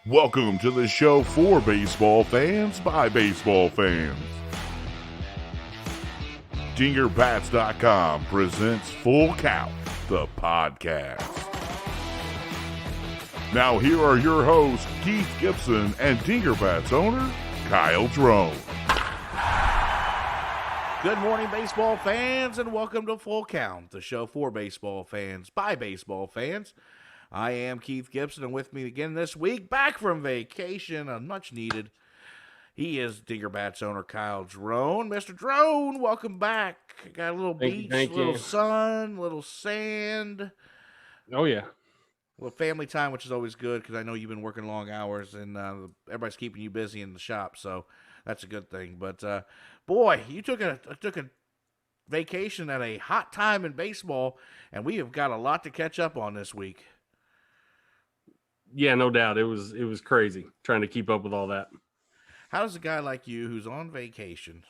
Welcome to the show for baseball fans by baseball fans. DingerBats.com presents Full Count, the podcast. Now here are your hosts, Keith Gibson and DingerBats owner, Kyle Drone. Good morning, baseball fans, and welcome to Full Count, the show for baseball fans by baseball fans. I am Keith Gibson, and with me again this week, back from vacation, much needed. He is DingerBats owner Kyle Drone. Mr. Drone, welcome back. Got a little beach, little sun, little sand. Oh, yeah. A little family time, which is always good because I know you've been working long hours and everybody's keeping you busy in the shop, so that's a good thing. But, boy, you took a vacation at a hot time in baseball, and we have got a lot to catch up on this week. Yeah, no doubt. It was crazy trying to keep up with all that. How does a guy like you who's on vacation,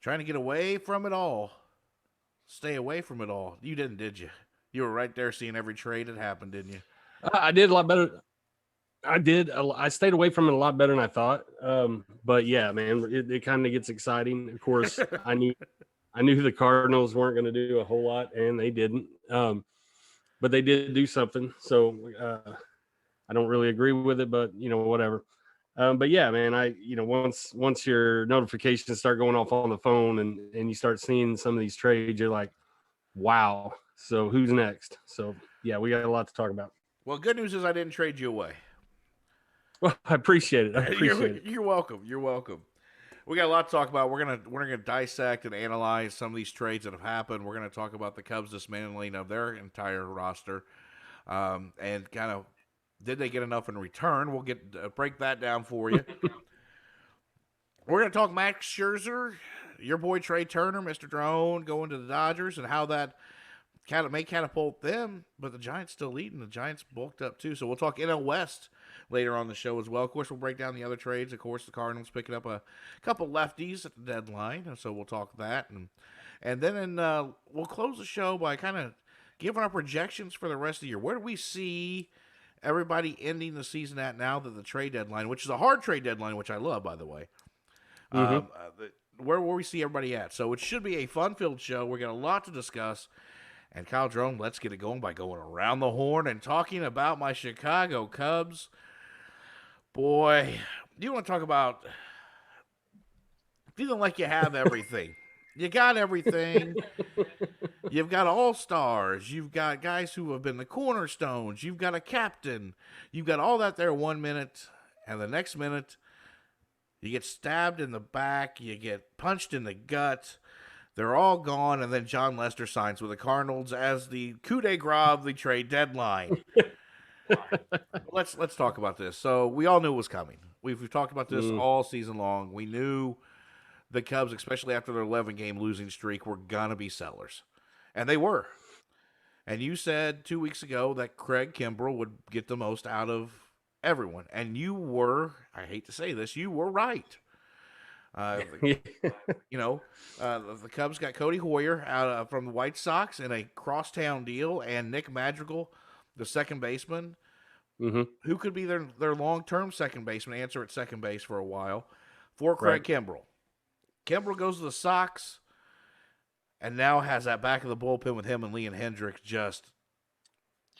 trying to get away from it all, stay away from it all? You didn't, did you? You were right there seeing every trade that happened, didn't you? I did a lot better. I did. I stayed away from it a lot better than I thought. But yeah, man, it kind of gets exciting. Of course, I knew the Cardinals weren't going to do a whole lot, and they didn't. But they did do something. So I don't really agree with it, but whatever. But yeah, man, once your notifications start going off on the phone and you start seeing some of these trades, you're like, wow. So who's next? So yeah, we got a lot to talk about. Well, good news is I didn't trade you away. Well, I appreciate it. You're welcome. You're welcome. We got a lot to talk about. We're gonna dissect and analyze some of these trades that have happened. We're gonna talk about the Cubs dismantling of their entire roster, and kind of did they get enough in return? We'll break that down for you. We're gonna talk Max Scherzer, your boy Trey Turner, Mr. Drone, going to the Dodgers, and how that may catapult them. But the Giants still leading. The Giants bulked up too. So we'll talk NL West later on the show as well. Of course, we'll break down the other trades. Of course, the Cardinals picking up a couple lefties at the deadline, so we'll talk that. And then we'll close the show by kind of giving our projections for the rest of the year. Where do we see everybody ending the season at now that the trade deadline, which is a hard trade deadline, which I love, by the way, where we see everybody at. So it should be a fun-filled show. We're got a lot to discuss. And Kyle Drone, let's get it going by going around the horn and talking about my Chicago Cubs. Boy, you want to talk about feeling like you have everything. You got everything. You've got all-stars. You've got guys who have been the cornerstones. You've got a captain. You've got all that there 1 minute, and the next minute you get stabbed in the back. You get punched in the gut. They're all gone, and then John Lester signs with the Cardinals as the coup de grace of the trade deadline. Let's talk about this. So we all knew it was coming. We've talked about this all season long. We knew the Cubs, especially after their 11-game losing streak, were going to be sellers. And they were. And you said 2 weeks ago that Craig Kimbrell would get the most out of everyone. And you were, I hate to say this, you were right. The Cubs got Cody Hoyer out from the White Sox in a crosstown deal, and Nick Madrigal, the second baseman, who could be their long-term second baseman, answer at second base for a while, for Craig Kimbrell. Kimbrell goes to the Sox, and now has that back of the bullpen with him and Leon Hendricks just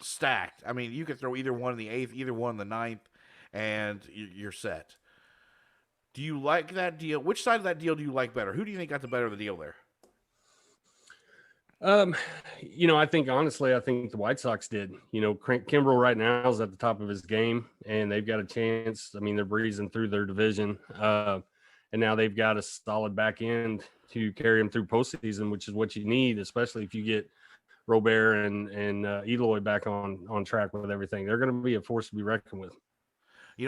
stacked. I mean, you could throw either one in the eighth, either one in the ninth, and you're set. Do you like that deal? Which side of that deal do you like better? Who do you think got the better of the deal there? I think the White Sox did. Kimbrell right now is at the top of his game, and they've got a chance. I mean, they're breezing through their division, and now they've got a solid back end to carry them through postseason, which is what you need, especially if you get Robert and Eloy back on track with everything. They're going to be a force to be reckoned with.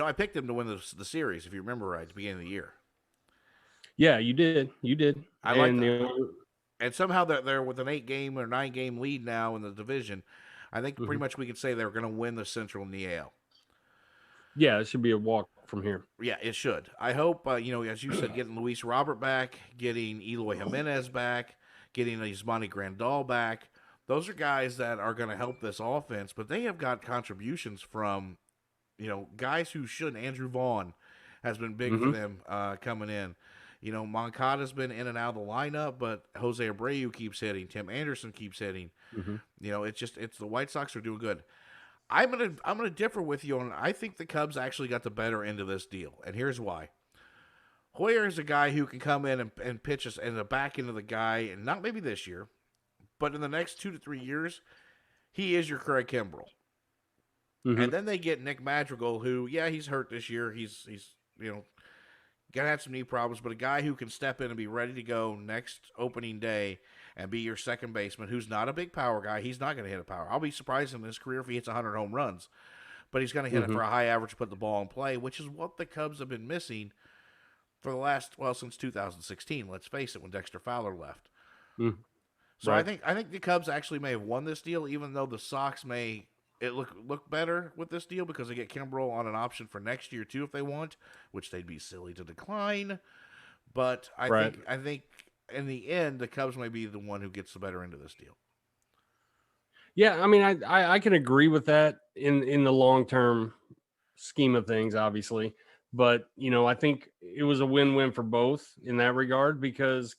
I picked them to win the series, if you remember right, at the beginning of the year. Yeah, you did. I like that. And somehow they're with an 8-game or 9-game lead now in the division. I think pretty much we could say they're going to win the Central and the AL. Yeah, it should be a walk from here. Yeah, it should. I hope, as you said, getting Luis Robert back, getting Eloy Jimenez back, getting Yasmani Grandal back. Those are guys that are going to help this offense, but they have got contributions from guys who shouldn't. Andrew Vaughn has been big for Mm-hmm. them coming in. Moncada's been in and out of the lineup, but Jose Abreu keeps hitting. Tim Anderson keeps hitting. Mm-hmm. It's the White Sox are doing good. I'm gonna differ with you on. I think the Cubs actually got the better end of this deal, and here's why. Hoyer is a guy who can come in and pitch us in the back end of the guy, and not maybe this year, but in the next 2 to 3 years, he is your Craig Kimbrell. Mm-hmm. And then they get Nick Madrigal, who, yeah, he's hurt this year. He's gonna have some knee problems, but a guy who can step in and be ready to go next opening day and be your second baseman, who's not a big power guy. He's not going to hit a power. I'll be surprised in his career if he hits 100 home runs, but he's going to hit it for a high average, put the ball in play, which is what the Cubs have been missing for the last, since 2016. Let's face it, when Dexter Fowler left. Mm-hmm. So right. I think the Cubs actually may have won this deal, even though the Sox may look better with this deal because they get Kimbrel on an option for next year too if they want, which they'd be silly to decline. But I think in the end, the Cubs may be the one who gets the better end of this deal. Yeah, I mean, I can agree with that in the long term scheme of things, obviously. But I think it was a win-win for both in that regard because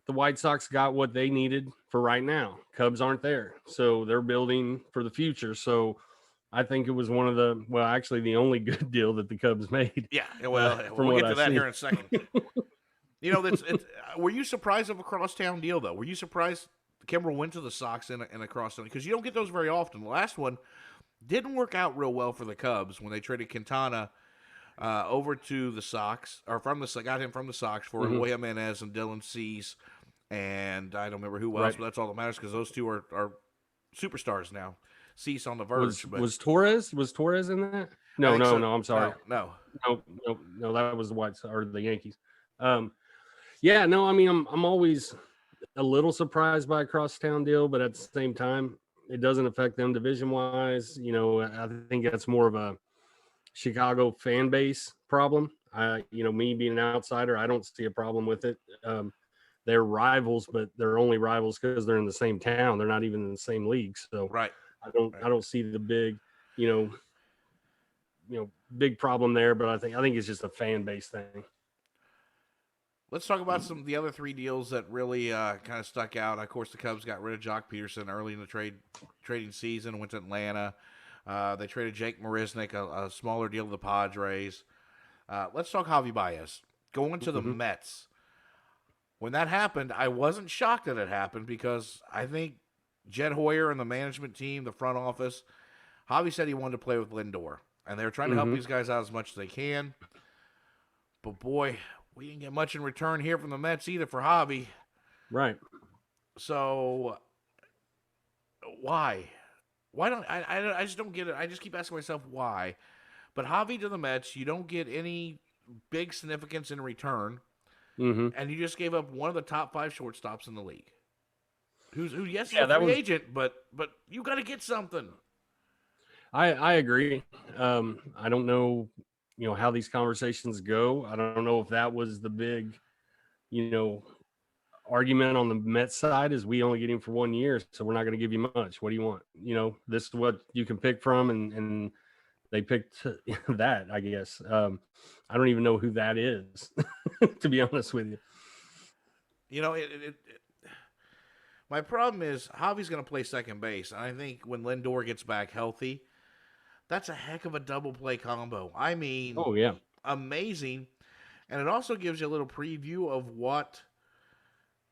the White Sox got what they needed for right now. Cubs aren't there, so they're building for the future. So I think it was one of actually the only good deal that the Cubs made. Yeah, well, we'll get to that here in a second. It's were you surprised of a crosstown deal, though? Were you surprised Kimbrel went to the Sox in a crosstown? Because you don't get those very often. The last one didn't work out real well for the Cubs when they traded Quintana over to the Sox, or got him from the Sox for Eloy Jimenez and Dylan Cease, and I don't remember who else, but that's all that matters because those two are superstars now. Cease on the verge. Was Torres in that? No, I'm sorry. No, that was the White Sox or the Yankees. Yeah, no, I mean, I'm always a little surprised by a crosstown deal, but at the same time, it doesn't affect them division-wise. I think that's more of a Chicago fan base problem. Me being an outsider, I don't see a problem with it. They're rivals, but they're only rivals because they're in the same town. They're not even in the same league. So I don't see the big, big problem there. But I think it's just a fan base thing. Let's talk about some of the other three deals that really kind of stuck out. Of course, the Cubs got rid of Jock Peterson early in the trading season, went to Atlanta. They traded Jake Marisnick, a smaller deal to the Padres. Let's talk Javi Baez. Going to the Mets. When that happened, I wasn't shocked that it happened because I think Jed Hoyer and the management team, the front office, Javi said he wanted to play with Lindor. And they were trying to help these guys out as much as they can. But boy, we didn't get much in return here from the Mets either for Javi. Right. So why? Why don't I just don't get it. I just keep asking myself why. But Javi to the Mets, you don't get any big significance in return. And you just gave up one of the top 5 shortstops in the league. He's a free agent, but you got to get something. I agree. I don't know, how these conversations go. I don't know if that was the big, argument on the Mets side is we only get him for 1 year, so we're not going to give you much. What do you want? This is what you can pick from, and they picked that, I guess. I don't even know who that is, to be honest with you. My problem is Javi's going to play second base, and I think when Lindor gets back healthy, that's a heck of a double play combo. I mean, oh yeah, amazing, and it also gives you a little preview of what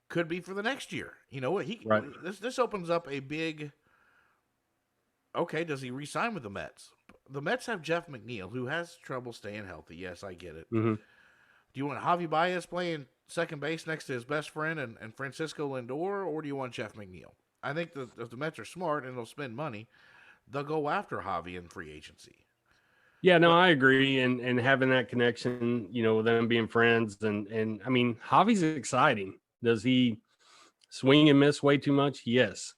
could be for the next year. This opens up a big. Okay, does he re-sign with the Mets? The Mets have Jeff McNeil, who has trouble staying healthy. Yes, I get it. Do you want Javi Baez playing second base next to his best friend and Francisco Lindor, or do you want Jeff McNeil? I think that if the Mets are smart and they'll spend money, they'll go after Javi in free agency. Yeah, no, I agree. And having that connection, them being friends. And I mean, Javi's exciting. Does he swing and miss way too much? Yes.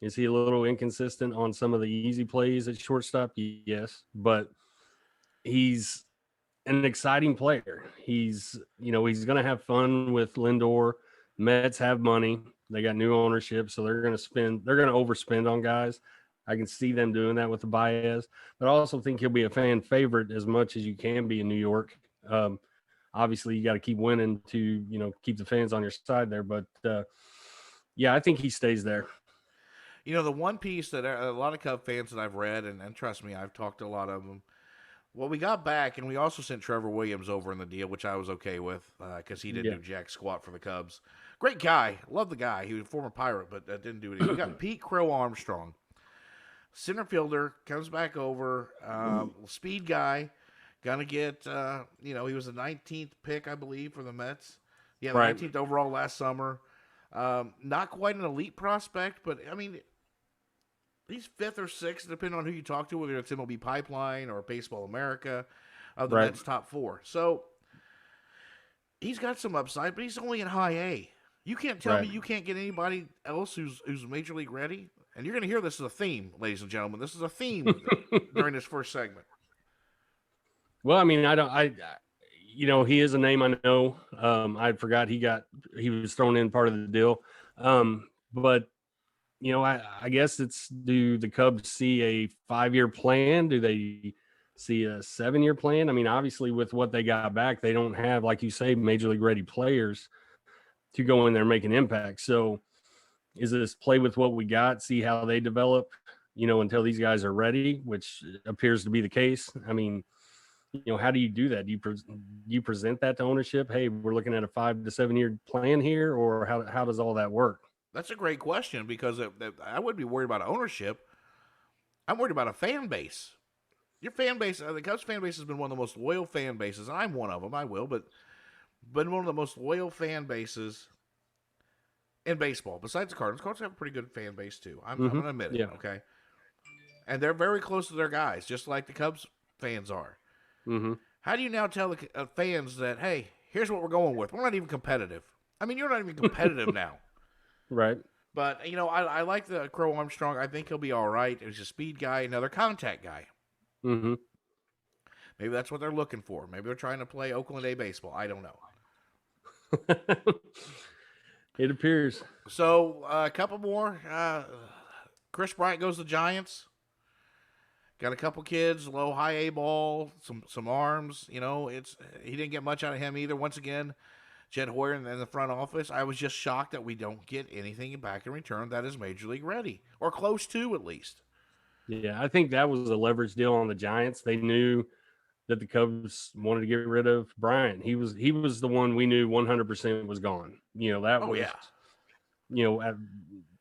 Is he a little inconsistent on some of the easy plays at shortstop? Yes. But he's an exciting player. He's going to have fun with Lindor. Mets have money. They got new ownership, so they're going to overspend on guys. I can see them doing that with the Baez, but I also think he'll be a fan favorite as much as you can be in New York. Obviously, you got to keep winning to keep the fans on your side there. But yeah, I think he stays there. The one piece that a lot of Cub fans that I've read, and trust me, I've talked to a lot of them. Well, we got back, and we also sent Trevor Williams over in the deal, which I was okay with because he didn't do jack squat for the Cubs. Great guy. Love the guy. He was a former Pirate, but didn't do anything. We got Pete Crow Armstrong. Center fielder, comes back over. Speed guy. Gonna get, he was the 19th pick, I believe, for the Mets. Yeah, the 19th overall last summer. Not quite an elite prospect, but, I mean, he's 5th or 6th, depending on who you talk to, whether it's MLB Pipeline or Baseball America, of the Mets' top 4. So, he's got some upside, but he's only in high A. You can't tell me you can't get anybody else who's Major League ready. And you're going to hear this as a theme, ladies and gentlemen. This is a theme during this first segment. Well, I mean, he is a name I know. I forgot he was thrown in part of the deal. But, I guess do the Cubs see a 5-year plan? Do they see a 7-year plan? I mean, obviously with what they got back, they don't have, like you say, Major League ready players to go in there and make an impact. So is this play with what we got, see how they develop, until these guys are ready, which appears to be the case. I mean, how do you do that? Do you present that to ownership? Hey, we're looking at a 5 to 7 year plan here, or how does all that work? That's a great question because I wouldn't be worried about ownership. I'm worried about a fan base. Your fan base, the Cubs fan base has been one of the most loyal fan bases. I'm one of them. I will, but been one of the most loyal fan bases in baseball. Besides the Cardinals, Cardinals have a pretty good fan base too. I'm going to admit it. Okay, and they're very close to their guys, just like the Cubs fans are. Mm-hmm. How do you now tell the fans that, hey, here's what we're going with? We're not even competitive. I mean, you're not even competitive now. Right. But, I like the Crow Armstrong. I think he'll be all right. He's a speed guy, another contact guy. Mm-hmm. Maybe that's what they're looking for. Maybe they're trying to play Oakland A baseball. I don't know. It appears. So, a couple more. Chris Bryant goes to the Giants. Got a couple kids, low, high A ball, some arms. He didn't get much out of him either. Once again, Jed Hoyer in the front office. I was just shocked that we don't get anything back in return that is Major League ready, or close to at least. Yeah, I think that was a leverage deal on the Giants. They knew that the Cubs wanted to get rid of Bryant. He was the one we knew 100% was gone.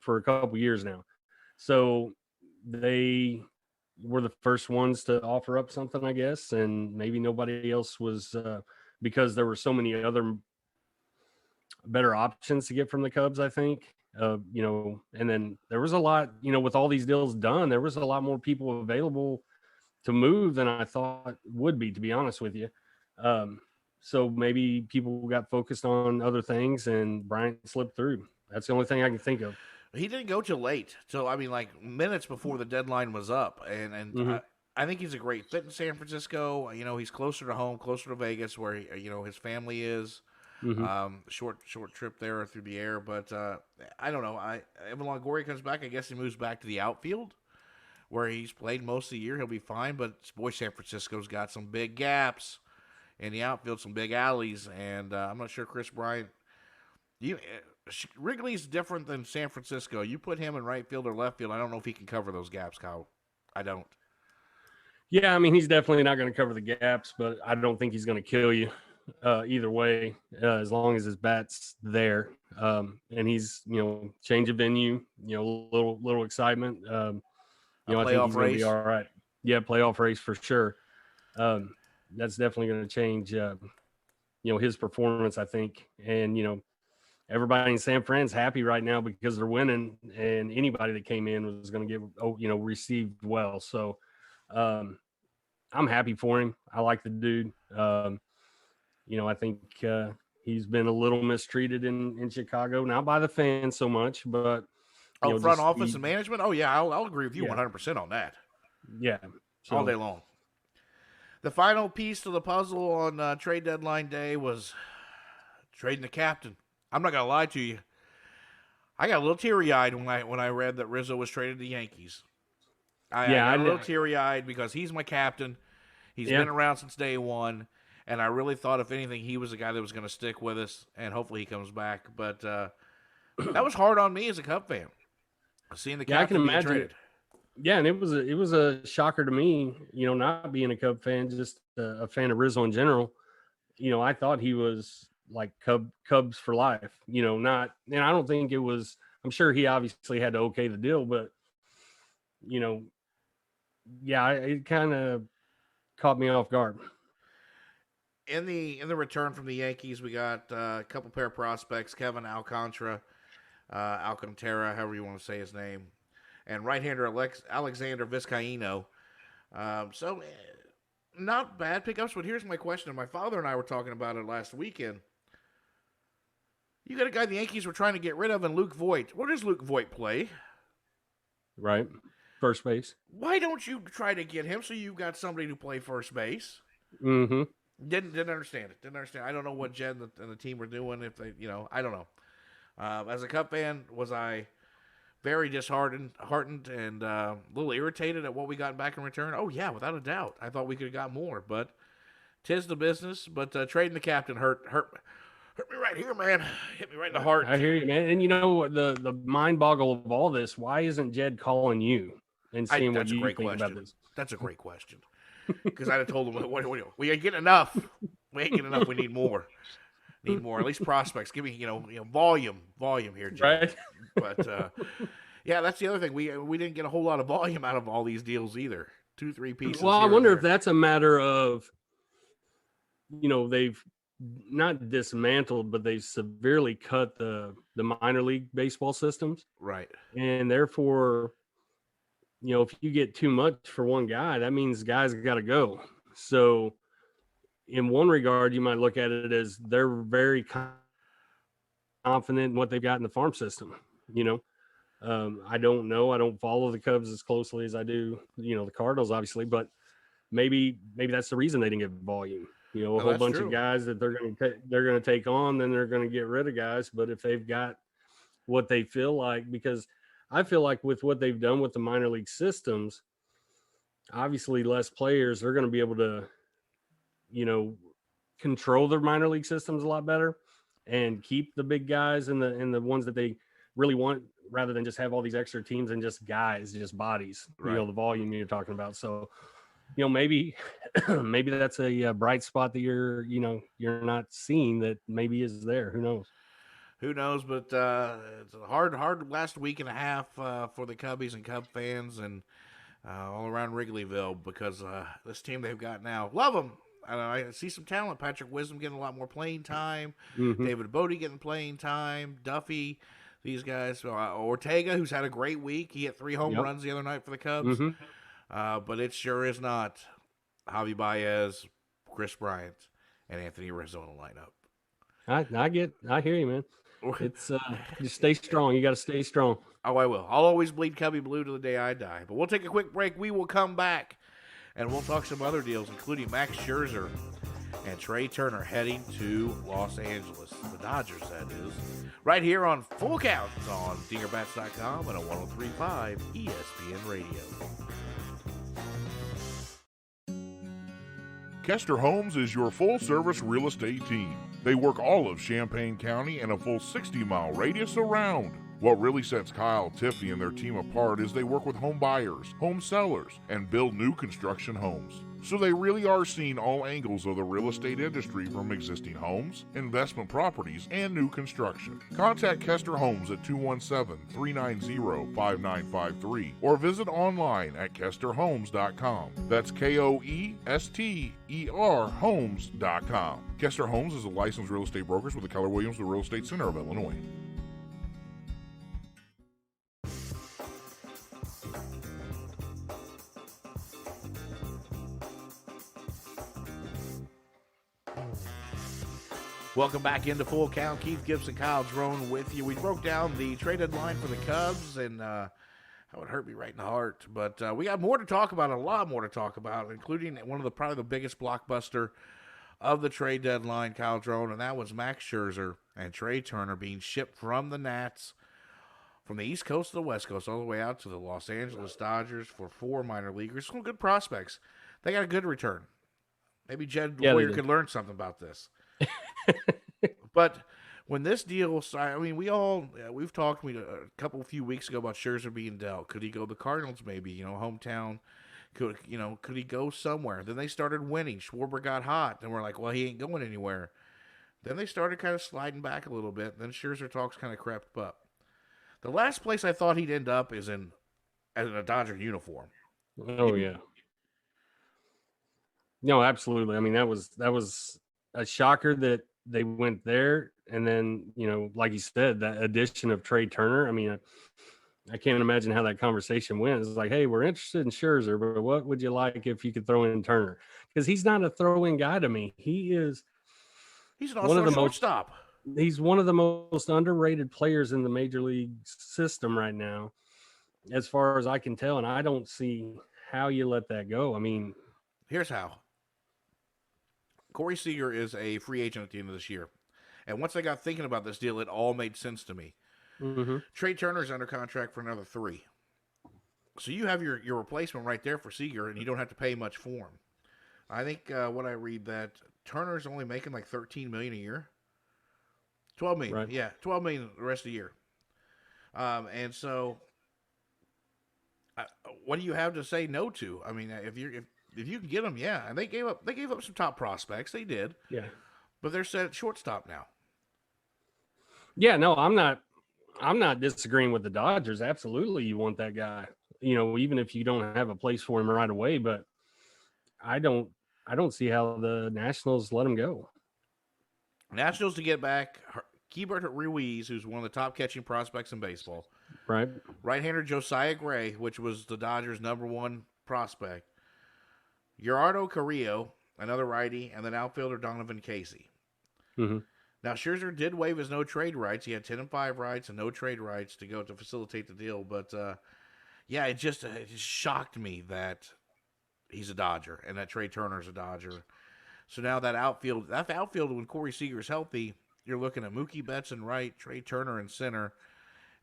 For a couple years now. So they were the first ones to offer up something, I guess, and maybe nobody else was because there were so many other better options to get from the Cubs, I think. And then there was a lot, with all these deals done, there was a lot more people available to move than I thought would be, to be honest with you. So maybe people got focused on other things and Bryant slipped through. That's the only thing I can think of. He didn't go till late, minutes before the deadline was up, and Mm-hmm. I think he's a great fit in San Francisco. He's closer to home, closer to Vegas, where his family is. Mm-hmm. Short trip there through the air, but I don't know. Evan Longoria comes back. I guess he moves back to the outfield, where he's played most of the year. He'll be fine, but boy, San Francisco's got some big gaps in the outfield, some big alleys, and I'm not sure Chris Bryant. Wrigley's different than San Francisco. You put him in right field or left field, I don't know if he can cover those gaps, Kyle. I don't. Yeah, I mean, he's definitely not going to cover the gaps, but I don't think he's going to kill you either way, as long as his bat's there. And he's, change of venue, little excitement. I think he's going to be all right. Yeah, playoff race for sure. That's definitely going to change, his performance, I think. And, everybody in San Fran's happy right now because they're winning, and anybody that came in was going to get, received well. So I'm happy for him. I like the dude. I think he's been a little mistreated in Chicago, not by the fans so much, but front office and management. Oh yeah, I'll agree with you 100% on that. Yeah, all day long. The final piece to the puzzle on trade deadline day was trading the captain. I'm not gonna lie to you. I got a little teary-eyed when I read that Rizzo was traded to the Yankees. I got a little teary-eyed because he's my captain. He's been around since day one, and I really thought, if anything, he was the guy that was going to stick with us, and hopefully he comes back. But that was hard on me as a Cub fan, seeing the captain being traded. Yeah, and it was a shocker to me, not being a Cub fan, just a fan of Rizzo in general. I thought he was like Cubs for life, not, and I don't think it was, I'm sure he obviously had to okay the deal, but it kind of caught me off guard. In the return from the Yankees, we got a couple pair of prospects, Kevin Alcantara, however you want to say his name, and right-hander Alexander Vizcaino. So not bad pickups, but here's my question. My father and I were talking about it last weekend. You got a guy the Yankees were trying to get rid of in Luke Voit. Where does Luke Voit play? Right. First base. Why don't you try to get him so you've got somebody to play first base? Mm-hmm. Didn't understand it. Didn't understand. I don't know what Jed and the team were doing. If they, I don't know. As a Cub fan, was I very disheartened and a little irritated at what we got back in return? Oh, yeah, without a doubt. I thought we could have got more, but 'tis the business. But trading the captain hurt me right here, man. Hit me right in the heart. I hear you, man. And the mind boggle of all this, why isn't Jed calling you and seeing what you think about this? That's a great question. Because I'd have told him, we ain't getting enough. We ain't getting enough. We need more. Need more. At least prospects. Give me, volume here, Jed. Right. But yeah, that's the other thing. We didn't get a whole lot of volume out of all these deals either. 2-3 pieces. Well, I wonder if that's a matter of, they've not dismantled, but they've severely cut the minor league baseball systems. Right. And therefore, if you get too much for one guy, that means guys got to go. So in one regard, you might look at it as they're very confident in what they've got in the farm system. I don't know. I don't follow the Cubs as closely as I do, the Cardinals, obviously, but maybe that's the reason they didn't get volume. A whole bunch of guys that they're going to take on, then they're going to get rid of guys. But if they've got what they feel like, because I feel like with what they've done with the minor league systems, obviously less players, they're going to be able to, control their minor league systems a lot better and keep the big guys and the ones that they really want, rather than just have all these extra teams and just guys, just bodies, right. The volume you're talking about. So, maybe that's a bright spot that you're not seeing that maybe is there. Who knows? Who knows? But it's a hard last week and a half for the Cubbies and Cub fans and all around Wrigleyville, because this team they've got now, love them. I see some talent. Patrick Wisdom getting a lot more playing time. Mm-hmm. David Bodie getting playing time. Duffy, these guys. Ortega, who's had a great week. He hit 3 home runs the other night for the Cubs. Mm-hmm. But it sure is not Javi Baez, Chris Bryant, and Anthony Rizzo in the lineup. I hear you, man. It's just stay strong. You got to stay strong. Oh, I will. I'll always bleed Cubby blue to the day I die. But we'll take a quick break. We will come back, and we'll talk some other deals, including Max Scherzer and Trey Turner heading to Los Angeles. The Dodgers, that is. Right here on Full Count on DingerBats.com and on 103.5 ESPN Radio. Kester Homes is your full-service real estate team. They work all of Champaign County and a full 60-mile radius around. What really sets Kyle, Tiffany, and their team apart is they work with home buyers, home sellers, and build new construction homes. So they really are seeing all angles of the real estate industry, from existing homes, investment properties, and new construction. Contact Kester Homes at 217-390-5953 or visit online at kesterhomes.com. That's KOESTER homes.com. Kester Homes is a licensed real estate broker with the Keller Williams, the Real Estate Center of Illinois. Welcome back into Full Count. Keith Gibson, Kyle Drone with you. We broke down the trade deadline for the Cubs, and that would hurt me right in the heart. But we got more to talk about, a lot more to talk about, including probably the biggest blockbuster of the trade deadline, Kyle Drone, and that was Max Scherzer and Trey Turner being shipped from the Nats from the East Coast to the West Coast, all the way out to the Los Angeles Dodgers for 4 minor leaguers. Some good prospects. They got a good return. Maybe Jed Hoyer could learn something about this. But when this deal, I mean, we've talked a few weeks ago about Scherzer being dealt. Could he go to the Cardinals? Maybe, hometown. Could he go somewhere? Then they started winning. Schwarber got hot, and we're like, well, he ain't going anywhere. Then they started kind of sliding back a little bit. Then Scherzer talks kind of crept up. The last place I thought he'd end up is in a Dodger uniform. Oh yeah. No, absolutely. I mean, that was a shocker that they went there, and then like you said, that addition of Trey Turner. I mean, I can't imagine how that conversation went. It's like, hey, we're interested in Scherzer, but what would you like if you could throw in Turner? Because he's not a throw-in guy to me. He's an all-star shortstop. He's one of the most underrated players in the major league system right now, as far as I can tell, and I don't see how you let that go. I mean, here's how. Corey Seager is a free agent at the end of this year. And once I got thinking about this deal, it all made sense to me. Mm-hmm. Trey Turner's under contract for another 3. So you have your replacement right there for Seager, and you don't have to pay much for him. I think what I read that Turner's only making like $13 million a year. $12 million. Right. Yeah, $12 million the rest of the year. And so what do you have to say no to? I mean, if you can get them, yeah. And they gave up some top prospects. They did. Yeah. But they're set at shortstop now. Yeah, no, I'm not disagreeing with the Dodgers. Absolutely, you want that guy. Even if you don't have a place for him right away, but I don't see how the Nationals let him go. Nationals to get back Keibert Ruiz, who's one of the top catching prospects in baseball. Right. Right-hander Josiah Gray, which was the Dodgers' #1 prospect. Gerardo Carrillo, another righty, and then outfielder Donovan Casey. Mm-hmm. Now, Scherzer did waive his no-trade rights. He had 10-5 rights and no trade rights to go to facilitate the deal. But, it just shocked me that he's a Dodger and that Trey Turner's a Dodger. So now that outfield, when Corey Seager's healthy, you're looking at Mookie Betts in right, Trey Turner in center,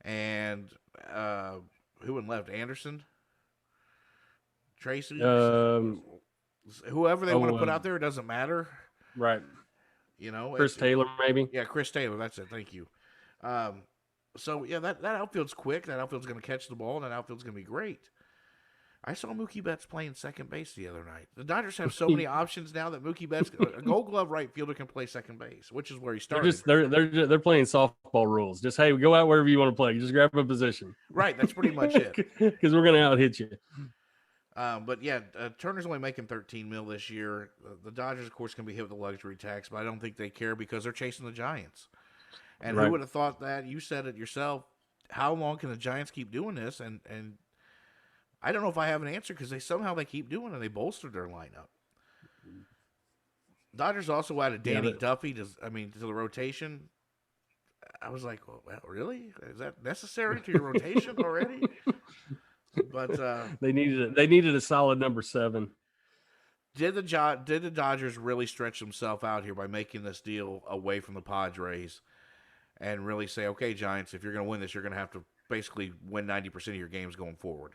and who in left? Anderson? Tracy? Whoever they want to put out there, it doesn't matter. Right. Chris Taylor, maybe. Yeah, Chris Taylor. That's it. Thank you. So, yeah, that outfield's quick. That outfield's going to catch the ball, and that outfield's going to be great. I saw Mookie Betts playing second base the other night. The Dodgers have so many options now that Mookie Betts, a Gold Glove right fielder, can play second base, which is where he started. They're playing softball rules. Just, hey, go out wherever you want to play. Just grab a position. Right. That's pretty much it. Because we're going to out-hit you. But yeah, Turner's only making $13 million this year. The Dodgers, of course, can be hit with the luxury tax, but I don't think they care because they're chasing the Giants. And Who would have thought that? You said it yourself. How long can the Giants keep doing this? And I don't know if I have an answer because they keep doing it. They bolstered their lineup. Dodgers also added Danny Duffy to the rotation. I was like, well, really? Is that necessary to your rotation already? But they needed a solid number 7. Did the Dodgers really stretch themselves out here by making this deal away from the Padres and really say, okay, Giants, if you're going to win this, you're going to have to basically win 90% of your games going forward?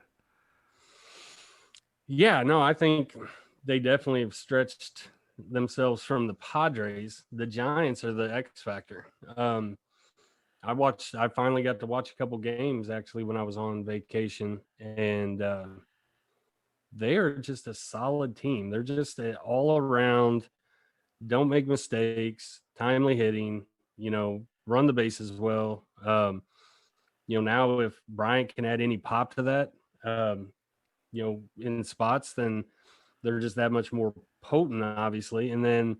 Yeah, no, I think they definitely have stretched themselves from the Padres. The Giants are the X factor. I finally got to watch a couple games actually when I was on vacation, and they are just a solid team. They're just all around, don't make mistakes, timely hitting, run the bases well. Now if Bryant can add any pop to that, in spots, then they're just that much more potent, obviously. And then,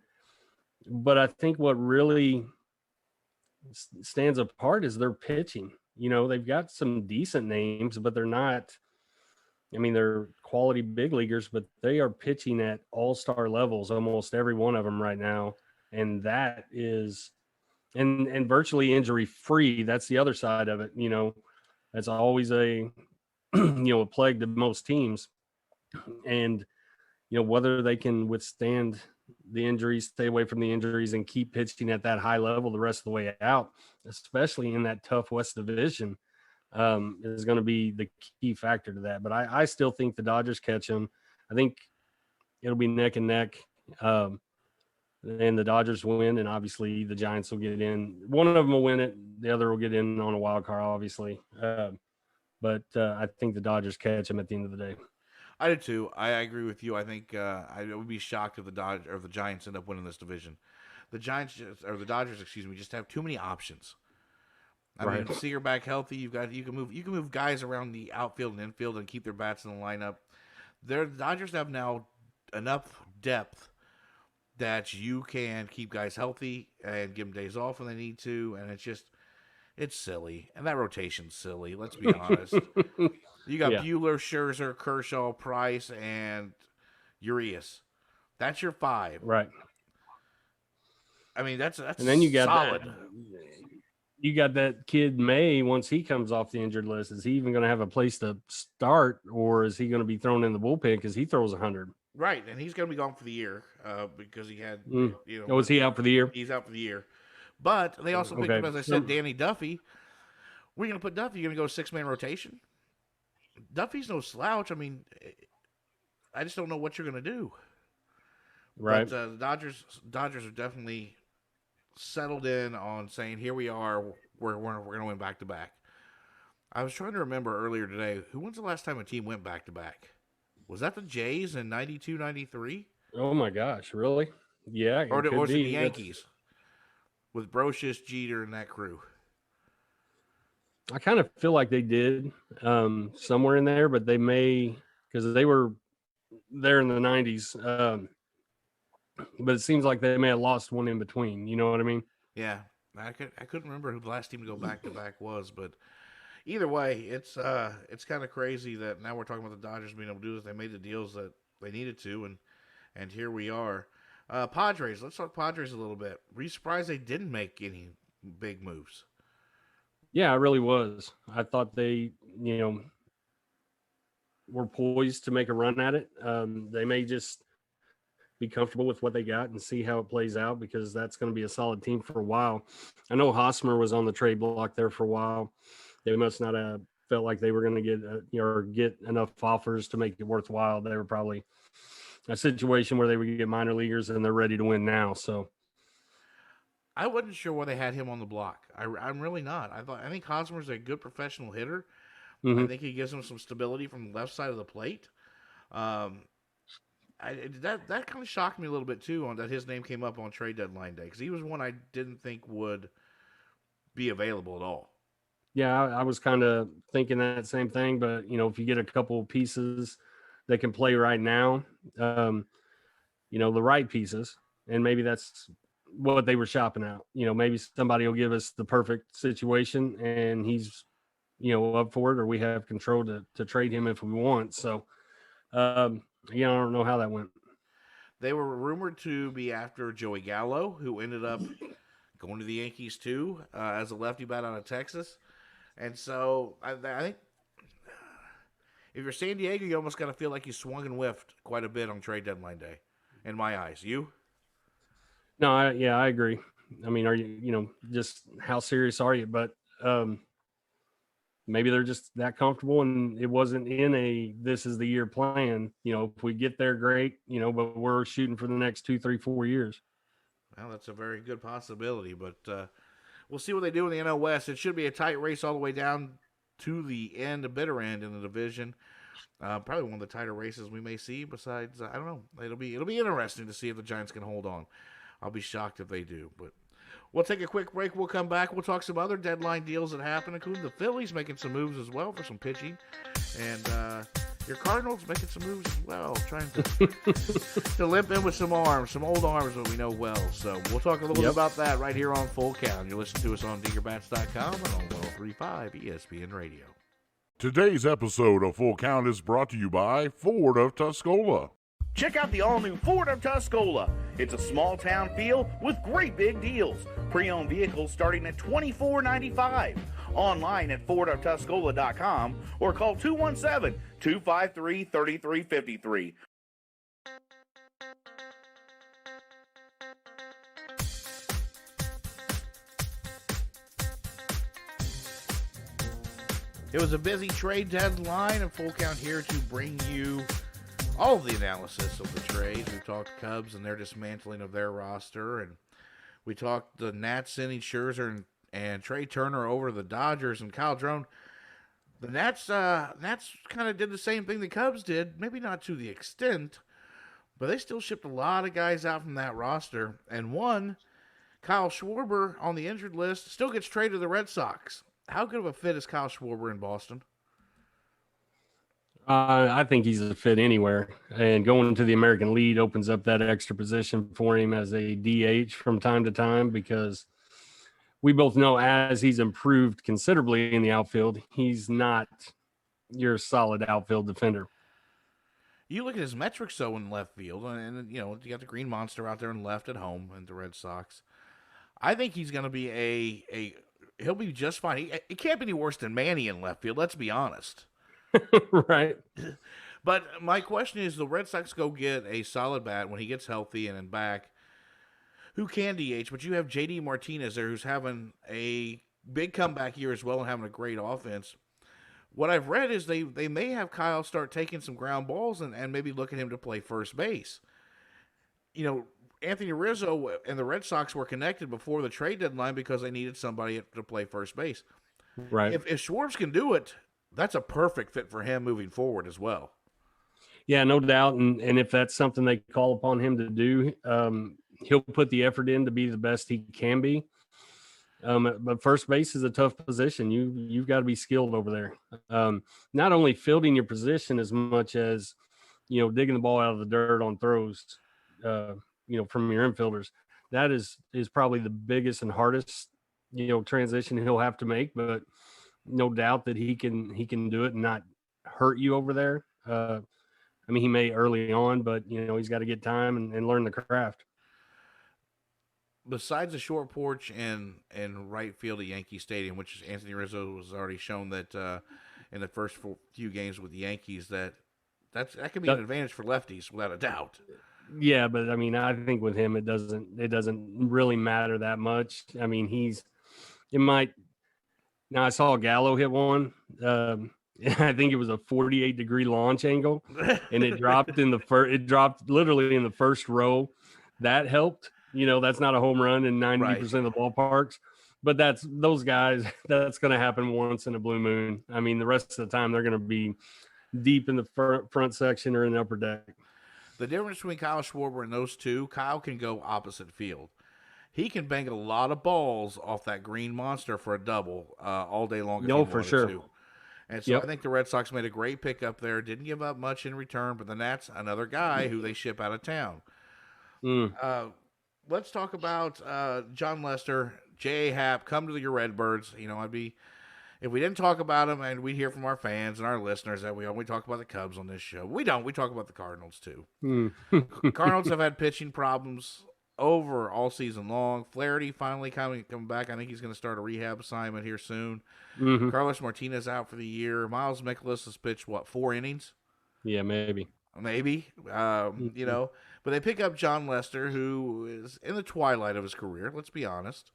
but I think what really stands apart is their pitching. They've got some decent names, but they're not, they're quality big leaguers, but they are pitching at all-star levels, almost every one of them right now. And that is, and virtually injury free. That's the other side of it. That's always a plague to most teams. And, whether they can withstand the injuries, stay away from the injuries, and keep pitching at that high level the rest of the way out, especially in that tough West Division. is going to be the key factor to that. But I still think the Dodgers catch him. I think it'll be neck and neck. And the Dodgers win, and obviously the Giants will get in. One of them will win it. The other will get in on a wild card, obviously. But I think the Dodgers catch him at the end of the day. I do too. I agree with you. I think I would be shocked if the Giants end up winning this division. The Dodgers, just have too many options. I mean, Seager back healthy. You can move guys around the outfield and infield and keep their bats in the lineup. The Dodgers have now enough depth that you can keep guys healthy and give them days off when they need to, and it's silly. And that rotation's silly, let's be honest. You got Buehler, Scherzer, Kershaw, Price, and Urias. That's your 5. Right. I mean, that's and then you got solid. You got that kid May, once he comes off the injured list. Is he even going to have a place to start, or is he going to be thrown in the bullpen because he throws 100? Right, and he's going to be gone for the year because he had, Oh, is he out for the year? He's out for the year. But they also picked up, as I said, Danny Duffy. We're going to put Duffy. You're going to go 6-man rotation? Duffy's no slouch. I mean, I just don't know what you're going to do. Right. But the Dodgers are definitely settled in on saying, here we are, we're going to win back-to-back. I was trying to remember earlier today, when's the last time a team went back-to-back? Was that the Jays in 92, 93? Oh, my gosh, really? Yeah. Or was it the Yankees with Brocious, Jeter, and that crew? I kind of feel like they did somewhere in there, but they may, because they were there in the 90s. But it seems like they may have lost one in between. You know what I mean? Yeah. I couldn't remember who the last team to go back-to-back was, but either way, it's kind of crazy that now we're talking about the Dodgers being able to do this. They made the deals that they needed to, and here we are. Padres. Let's talk Padres a little bit. Were you surprised they didn't make any big moves? Yeah, I really was. I thought they, were poised to make a run at it. They may just be comfortable with what they got and see how it plays out, because that's going to be a solid team for a while. I know Hosmer was on the trade block there for a while. They must not have felt like they were going to get enough offers to make it worthwhile. They were probably a situation where they would get minor leaguers and they're ready to win now. So I wasn't sure why they had him on the block. I'm really not. I think Hosmer's a good professional hitter. I think he gives them some stability from the left side of the plate. That kind of shocked me a little bit too, on that his name came up on trade deadline day, because he was one I didn't think would be available at all. Yeah, I was kind of thinking that same thing, but if you get a couple of pieces that can play right now, the right pieces, and maybe that's what they were shopping out. Maybe somebody will give us the perfect situation and he's up for it, or we have control to trade him if we want. So I don't know how that went. They were rumored to be after Joey Gallo, who ended up going to the Yankees too, as a lefty bat out of Texas. And so I think if you're San Diego, you almost got to feel like you swung and whiffed quite a bit on trade deadline day, in my eyes. You? No, I agree. I mean, are you, just how serious are you? But maybe they're just that comfortable, and it wasn't in this is the year plan. If we get there, great, but we're shooting for the next 2, 3, 4 years. Well, that's a very good possibility, but we'll see what they do in the NL West. It should be a tight race all the way down to the end, the bitter end in the division. Probably one of the tighter races we may see. Besides, I don't know. It'll be interesting to see if the Giants can hold on. I'll be shocked if they do. But we'll take a quick break. We'll come back. We'll talk some other deadline deals that happen, including the Phillies making some moves as well for some pitching, and your Cardinals making some moves as well, trying to limp in with some old arms that we know well. So we'll talk a little bit about that right here on Full Count. You listen to us on DingerBats.com and on 103.5 ESPN Radio. Today's episode of Full Count is brought to you by Ford of Tuscola. Check out the all-new Ford of Tuscola. It's a small-town feel with great big deals. Pre-owned vehicles starting at $24.95. Online at FordofTuscola.com or call 217-253-3353. It was a busy trade deadline, and Full Count here to bring you all of the analysis of the trades. We talked Cubs and their dismantling of their roster, and we talked the Nats sending Scherzer and Trey Turner over to the Dodgers, and Kyle Drone. The Nats kind of did the same thing the Cubs did, maybe not to the extent, but they still shipped a lot of guys out from that roster, and one, Kyle Schwarber, on the injured list, still gets traded to the Red Sox. How good of a fit is Kyle Schwarber in Boston? I think he's a fit anywhere, and going to the American League opens up that extra position for him as a DH from time to time, because we both know as he's improved considerably in the outfield, he's not your solid outfield defender. You look at his metrics, though, in left field, and you got the Green Monster out there in left at home in the Red Sox. I think he's going to be he'll be just fine. It can't be any worse than Manny in left field, let's be honest. Right. But my question is, the Red Sox go get a solid bat when he gets healthy and back, who can DH? But you have J.D. Martinez there, who's having a big comeback year as well and having a great offense. What I've read is they may have Kyle start taking some ground balls and maybe look at him to play first base. Anthony Rizzo and the Red Sox were connected before the trade deadline because they needed somebody to play first base. Right. If Schwartz can do it, that's a perfect fit for him moving forward as well. Yeah, no doubt. And if that's something they call upon him to do, he'll put the effort in to be the best he can be. But first base is a tough position. You've got to be skilled over there. Not only fielding your position as much as, digging the ball out of the dirt on throws, from your infielders. That is probably the biggest and hardest, transition he'll have to make, but no doubt that he can do it and not hurt you over there. He may early on, but he's got to get time and learn the craft. Besides the short porch and right field at Yankee Stadium, which Anthony Rizzo has already shown that in the first few games with the Yankees, that could be an advantage for lefties without a doubt. Yeah, but I think with him it doesn't really matter that much. It might. Now I saw Gallo hit one. I think it was a 48-degree launch angle, and it dropped It dropped literally in the first row. That helped. That's not a home run in 90% of the ballparks, but those guys. That's going to happen once in a blue moon. The rest of the time they're going to be deep in the front section or in the upper deck. The difference between Kyle Schwarber and those two, Kyle can go opposite field. He can bang a lot of balls off that Green Monster for a double all day long. No, for sure. To. And so I think the Red Sox made a great pickup there. Didn't give up much in return, but the Nats, another guy who they ship out of town. Let's talk about John Lester, J.A. Happ, come to your Redbirds. If we didn't talk about him, and we hear from our fans and our listeners that we only talk about the Cubs on this show. We don't. We talk about the Cardinals, too. Cardinals have had pitching problems over all season long. Flaherty finally coming back. I think he's going to start a rehab assignment here soon. Carlos Martinez out for the year. Miles Mikolas has pitched, 4 innings? Yeah, maybe. But they pick up John Lester, who is in the twilight of his career, let's be honest.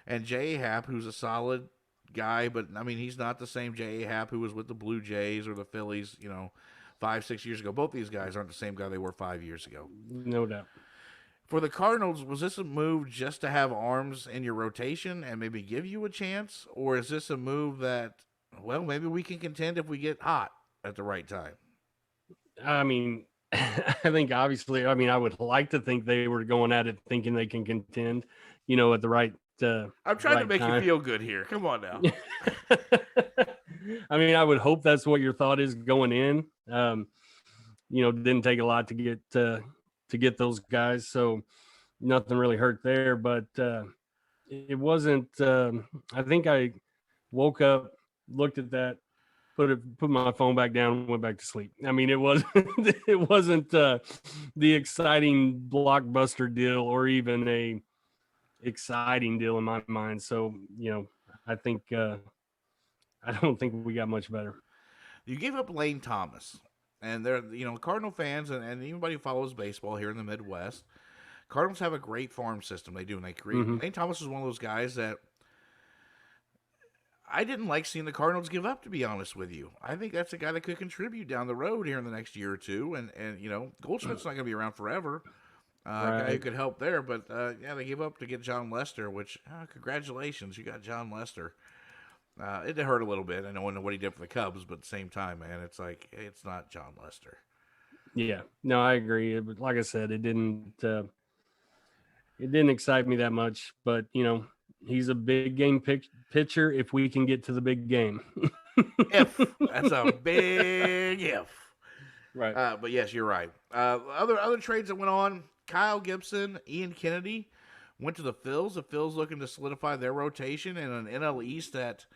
And J.A. Happ, who's a solid guy, but he's not the same J.A. Happ who was with the Blue Jays or the Phillies, 5-6 years ago. Both these guys aren't the same guy they were 5 years ago. No doubt. For the Cardinals, was this a move just to have arms in your rotation and maybe give you a chance? Or is this a move that, maybe we can contend if we get hot at the right time? I think obviously, I would like to think they were going at it thinking they can contend, at the right I'm trying right to make time. you feel good here. Come on now. I would hope that's what your thought is going in. Didn't take a lot to get those guys, so nothing really hurt there. But it wasn't. I think I woke up, looked at that, put my phone back down, and went back to sleep. It wasn't the exciting blockbuster deal or even a exciting deal in my mind. So, I think I don't think we got much better. You gave up Lane Thomas, and they're, Cardinal fans and anybody who follows baseball here in the Midwest, Cardinals have a great farm system. They do, and they create. Lane Thomas is one of those guys that I didn't like seeing the Cardinals give up, to be honest with you. I think that's a guy that could contribute down the road here in the next year or two. And Goldschmidt's not going to be around forever. A guy who could help there. But, they gave up to get John Lester, which, congratulations, you got John Lester. It hurt a little bit. I know what he did for the Cubs, but at the same time, man, it's like, it's not John Lester. Yeah, no, I agree. But like I said, it didn't excite me that much. But he's a big game pitcher. If we can get to the big game, that's a big if. Right. But yes, you're right. Other trades that went on: Kyle Gibson, Ian Kennedy went to the Phils. The Phils looking to solidify their rotation in an NL East that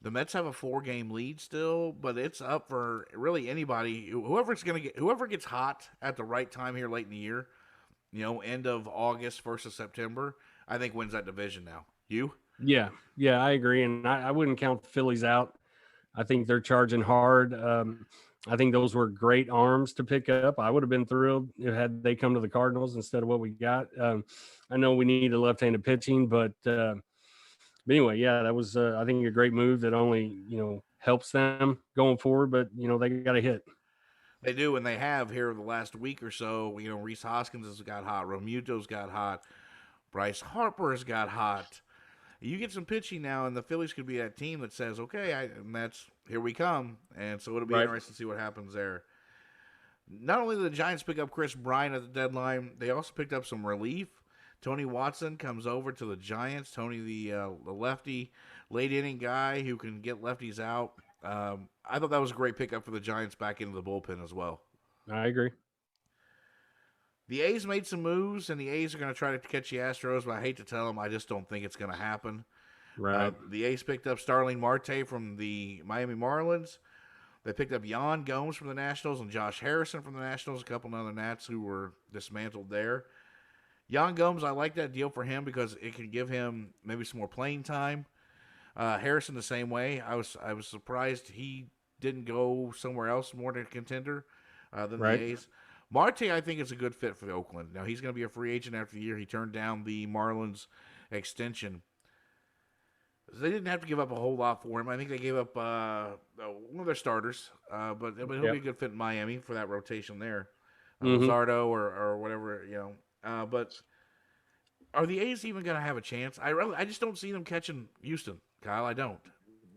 the Mets have a 4-game lead still, but it's up for really anybody. Whoever gets hot at the right time here late in the year, end of August, 1st of September, I think wins that division now. You? Yeah, I agree, and I wouldn't count the Phillies out. I think they're charging hard. I think those were great arms to pick up. I would have been thrilled had they come to the Cardinals instead of what we got. I know we need a left-handed pitching, but anyway, yeah, that was I think a great move that only helps them going forward. But they got a hit. They do, and they have here the last week or so. Rhys Hoskins has got hot, Romuto's got hot, Bryce Harper's got hot. You get some pitching now, and the Phillies could be that team that says, "Okay, Mets, here we come." And so it'll be interesting to see what happens there. Not only did the Giants pick up Chris Bryant at the deadline, they also picked up some relief. Tony Watson comes over to the Giants. Tony, the lefty, late inning guy who can get lefties out. I thought that was a great pickup for the Giants back into the bullpen as well. I agree. The A's made some moves, and the A's are going to try to catch the Astros, but I hate to tell them, I just don't think it's going to happen. Right. The A's picked up Starling Marte from the Miami Marlins. They picked up Yan Gomes from the Nationals and Josh Harrison from the Nationals, a couple of other Nats who were dismantled there. Yan Gomes, I like that deal for him because it can give him maybe some more playing time. Harrison the same way. I was surprised he didn't go somewhere else more than a contender than the A's. Marte, I think, is a good fit for Oakland. Now, he's going to be a free agent after the year. He turned down the Marlins extension. They didn't have to give up a whole lot for him. I think they gave up one of their starters, but he'll be a good fit in Miami for that rotation there. Luzardo or whatever, But are the A's even going to have a chance? I just don't see them catching Houston, Kyle. I don't.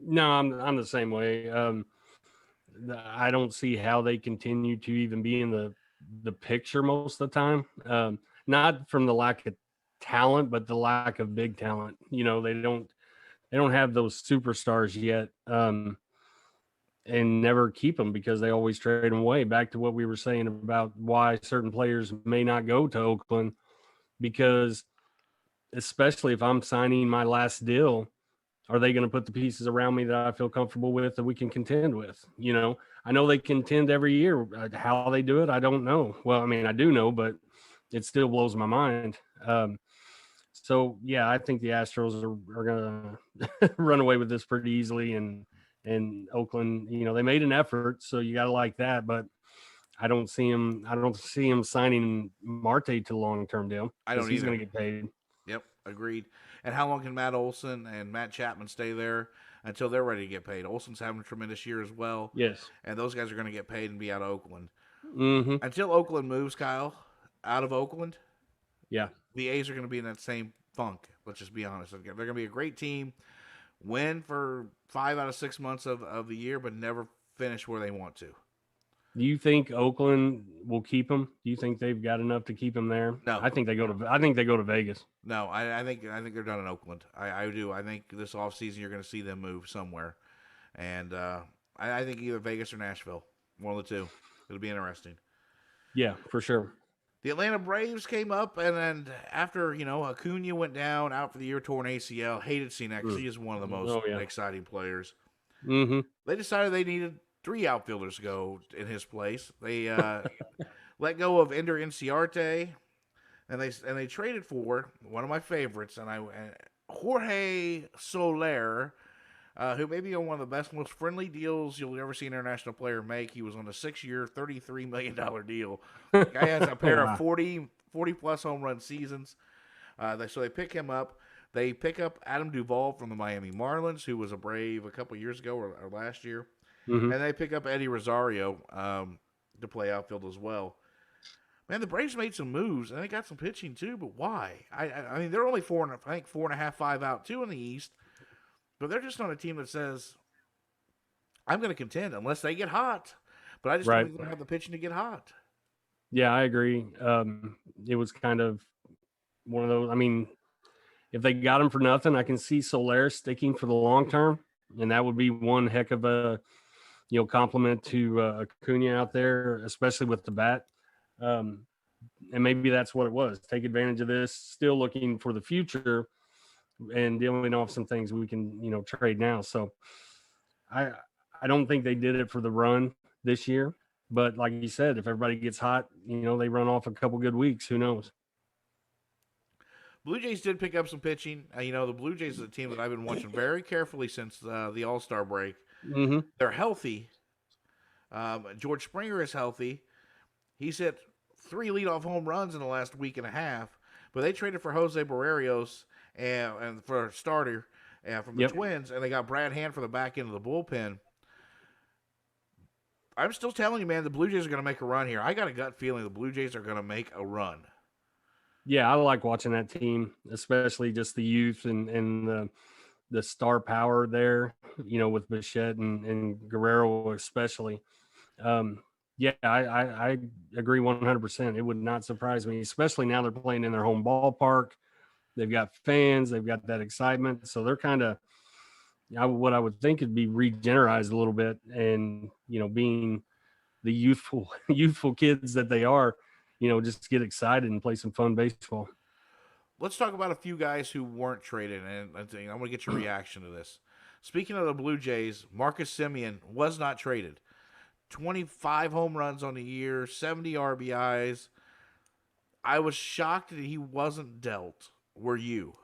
No, I'm the same way. I don't see how they continue to even be in the picture most of the time. Not from the lack of talent, but the lack of big talent. They don't have those superstars yet, and never keep them because they always trade them away. Back to what we were saying about why certain players may not go to Oakland, because especially if I'm signing my last deal, are they going to put the pieces around me that I feel comfortable with that we can contend with? I know they contend every year. How they do it, I don't know. Well, I mean, I do know, but it still blows my mind. So, yeah, I think the Astros are going to run away with this pretty easily. And Oakland, they made an effort, so you got to like that. But I don't see him signing Marte to a long-term deal. I don't either. He's going to get paid. Yep, agreed. And how long can Matt Olson and Matt Chapman stay there until they're ready to get paid? Olson's having a tremendous year as well. Yes. And those guys are going to get paid and be out of Oakland. Mm-hmm. Until Oakland moves, Kyle, out of Oakland, yeah, the A's are going to be in that same funk. Let's just be honest. They're going to be a great team, win for 5 out of 6 months of the year, but never finish where they want to. Do you think Oakland will keep him? Do you think they've got enough to keep him there? No. I think they go to Vegas. No, I think they're done in Oakland. I do. I think this offseason you're going to see them move somewhere. And I think either Vegas or Nashville, one of the two. It'll be interesting. Yeah, for sure. The Atlanta Braves came up, and then after, Acuna went down, out for the year, torn ACL. Hated seeing that because he is one of the most exciting players. Mm-hmm. They decided they needed 3 outfielders to go in his place. They let go of Ender Inciarte, and they traded for one of my favorites, Jorge Soler, who may be on one of the best, most friendly deals you'll ever see an international player make. He was on a 6-year, $33 million deal. The guy has a pair of 40-plus home run seasons. So they pick him up. They pick up Adam Duvall from the Miami Marlins, who was a Brave a couple years ago or last year. Mm-hmm. And they pick up Eddie Rosario to play outfield as well. Man, the Braves made some moves, and they got some pitching too, but why? I mean, they're only 4.5, 5 out, 2 in the East, but they're just not a team that says, I'm going to contend unless they get hot. But I just don't think they have the pitching to get hot. Yeah, I agree. It was kind of one of those. I mean, if they got him for nothing, I can see Soler sticking for the long term, and that would be one heck of a compliment to Acuna out there, especially with the bat. And maybe that's what it was. Take advantage of this. Still looking for the future, and dealing off some things we can trade now. So I don't think they did it for the run this year. But like you said, if everybody gets hot, they run off a couple good weeks. Who knows? Blue Jays did pick up some pitching. The Blue Jays is a team that I've been watching very carefully since the All-Star break. Mm-hmm. They're healthy. George Springer is healthy. He's hit 3 leadoff home runs in the last week and a half. But they traded for Jose Barrios and for a starter from the Twins, and they got Brad Hand for the back end of the bullpen. I'm still telling you, man, the Blue Jays are going to make a run here. I got a gut feeling the Blue Jays are going to make a run. Yeah, I like watching that team, especially just the youth and the star power there, with Bichette and Guerrero especially. Yeah, I agree 100%. It would not surprise me, especially now they're playing in their home ballpark. They've got fans. They've got that excitement. So they're kind of what I would think would be regenerized a little bit, and being the youthful kids that they are, just get excited and play some fun baseball. Let's talk about a few guys who weren't traded, and I'm going to get your reaction to this. Speaking of the Blue Jays, Marcus Semien was not traded. 25 home runs on the year, 70 RBIs. I was shocked that he wasn't dealt. Were you?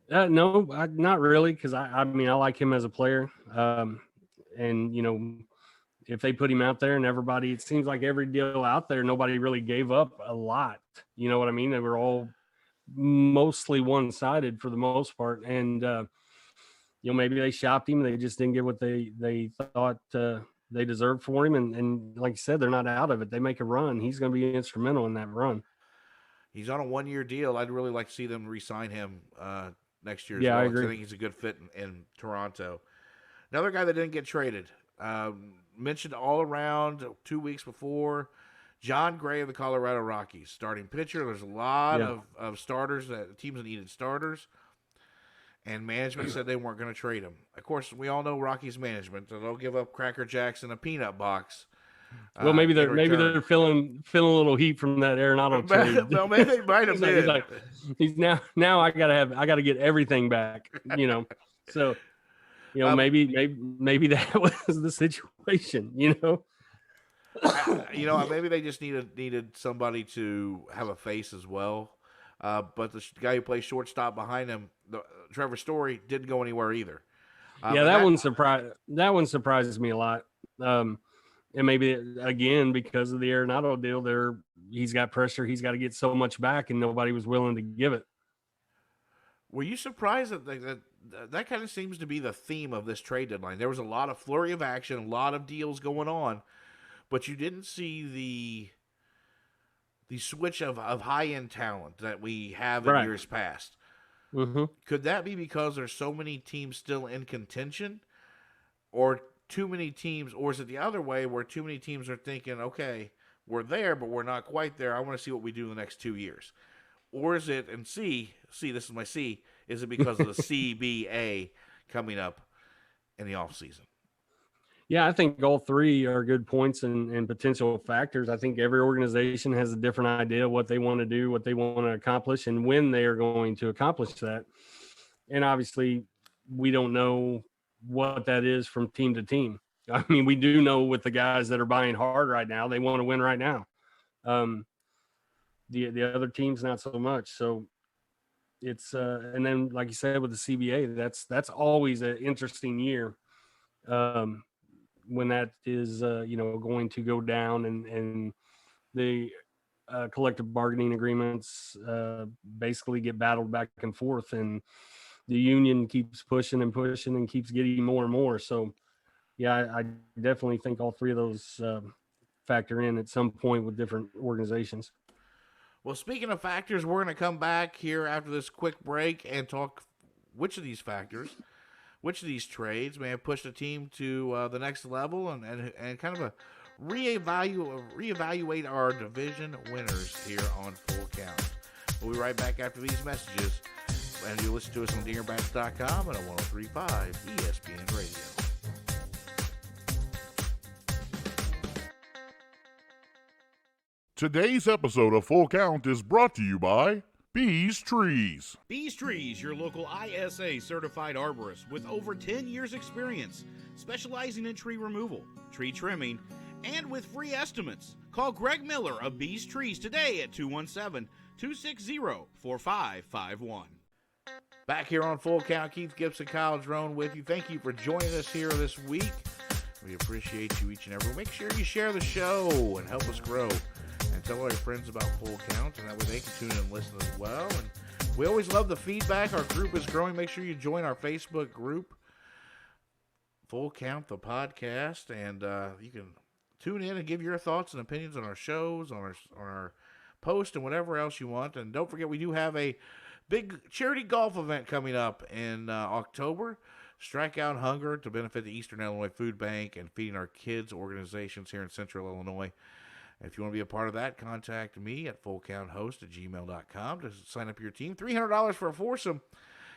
No, not really, because I mean, I like him as a player. And, if they put him out there and everybody, it seems like every deal out there, nobody really gave up a lot. You know what I mean? They were all mostly one-sided for the most part. And, maybe they shopped him. They just didn't get what they thought they deserved for him. And like you said, they're not out of it. They make a run. He's going to be instrumental in that run. He's on a 1-year deal. I'd really like to see them re-sign him next year. Yeah, as well, I agree. I think he's a good fit in Toronto. Another guy that didn't get traded, mentioned all around 2 weeks before, John Gray of the Colorado Rockies, starting pitcher. There's a lot of starters, teams that needed starters, and management said they weren't going to trade him. Of course, we all know Rockies management. They'll give up Cracker Jacks in a peanut box. Well, maybe they're feeling a little heat from that Arenado trade. Well, maybe they might have been. He's now I gotta get everything back. So maybe that was the situation. Maybe they just needed somebody to have a face as well. But the guy who plays shortstop behind him, Trevor Story, didn't go anywhere either. That one surprises me a lot. And maybe again because of the Arenado deal, he's got pressure. He's got to get so much back, and nobody was willing to give it. Were you surprised that kind of seems to be the theme of this trade deadline? There was a lot of flurry of action, a lot of deals going on, but you didn't see the switch of high-end talent that we have in years past. Mm-hmm. Could that be because there's so many teams still in contention, or too many teams, or is it the other way where too many teams are thinking, okay, we're there, but we're not quite there. I want to see what we do in the next 2 years. Or is it, and C, this is my C, is it because of the CBA coming up in the offseason? Yeah, I think all three are good points and potential factors. I think every organization has a different idea of what they want to do, what they want to accomplish, and when they are going to accomplish that. And obviously, we don't know what that is from team to team. I mean, we do know with the guys that are buying hard right now, they want to win right now. The other teams, not so much. So it's and then, like you said, with the CBA, that's always an interesting year. When that is going to go down, and the collective bargaining agreements basically get battled back and forth, and the union keeps pushing and pushing and keeps getting more and more. So, yeah, I definitely think all three of those factor in at some point with different organizations. Well, speaking of factors, we're going to come back here after this quick break and talk which of these factors, which of these trades may have pushed a team to the next level, and kind of a reevaluate our division winners here on Full Count. We'll be right back after these messages. And you listen to us on dingerbats.com and on 103.5 ESPN Radio. Today's episode of Full Count is brought to you by Bees Trees. Bees Trees, your local ISA certified arborist with over 10 years experience, specializing in tree removal, tree trimming, and with free estimates. Call Greg Miller of Bees Trees today at 217-260-4551. Back here on Full Count, Keith Gibson, Kyle Drone with you. Thank you for joining us here this week. We appreciate you each and every week. Make sure you share the show and help us grow. And tell all your friends about Full Count, and that way they can tune in and listen as well. And we always love the feedback. Our group is growing. Make sure you join our Facebook group, Full Count, the podcast, and you can tune in and give your thoughts and opinions on our shows, on our post, and whatever else you want. And don't forget, we do have a big charity golf event coming up in October. Strike Out Hunger to benefit the Eastern Illinois Food Bank and Feeding Our Kids organizations here in Central Illinois. If you want to be a part of that, contact me at fullcounthost@gmail.com to sign up your team. $300 for a foursome.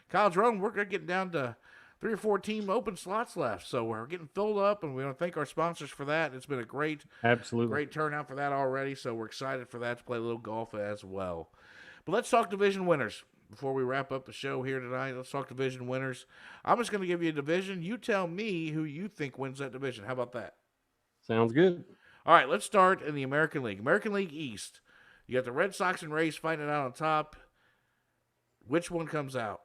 Kyle Drone, we're getting down to 3 or 4 team open slots left, so we're getting filled up, and we want to thank our sponsors for that. It's been a great turnout for that already, so we're excited for that to play a little golf as well. But let's talk division winners. Before we wrap up the show here tonight, let's talk division winners. I'm just going to give you a division. You tell me who you think wins that division. How about that? Sounds good. All right, let's start in the American League. American League East. You got the Red Sox and Rays fighting it out on top. Which one comes out?